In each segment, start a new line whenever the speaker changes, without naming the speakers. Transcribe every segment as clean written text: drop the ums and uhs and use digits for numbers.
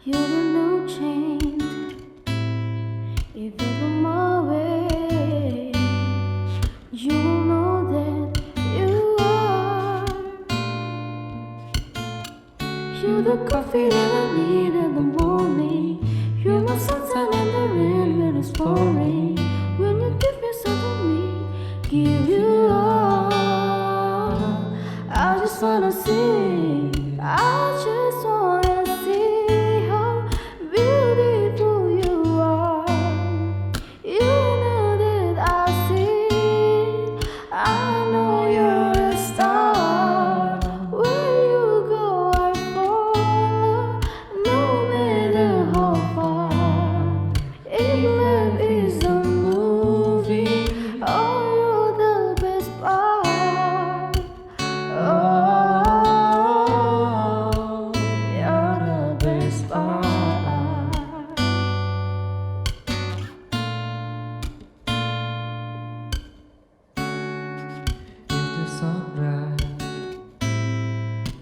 You don't know change if you come my way. You don't know that you are. You're the coffee that I need in the morning. You're my sunshine and the rain when it's pouring. When you give yourself to me, give you all. I just wanna see, I just wanna see how beautiful you are. You know that I see, I know you're a star. Where you go I follow, no matter how far. If love is a movie, oh you're the best part. Oh, you're the best part.
If the sunrise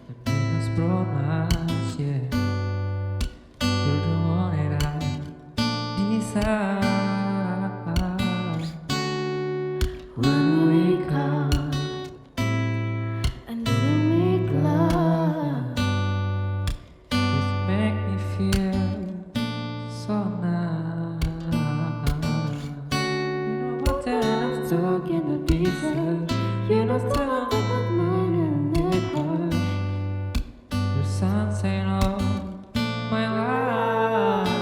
and Venus brown eyes, yeah, you're the one that I desire.
When we wake up and when we make love,
It make me feel so nice. You know what that I'm talking to be felt. You know that I'm about mine and never. The sunshine of my life.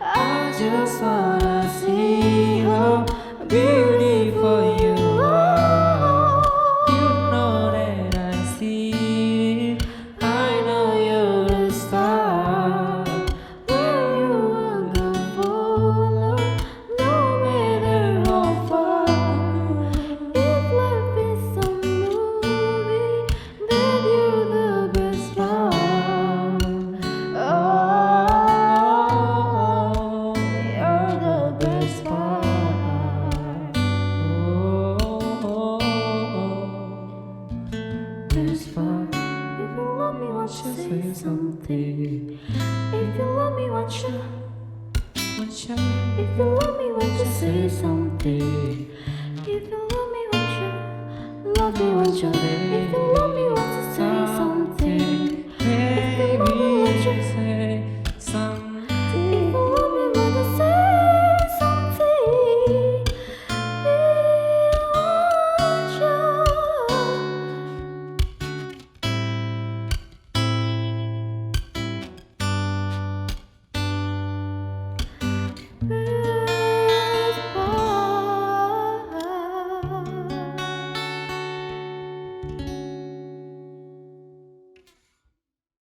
I just wanna see how beautiful you are. You know that I see it. I know you're a star.
where you are gonna follow, no matter how far. If life is a movie, then you're the best part. Oh, you're the best part. Best part. If you love me, won't you say something? If you love me, won't you? If you love me, won't you say something? If you love me, won't you? Love me, won't you? If you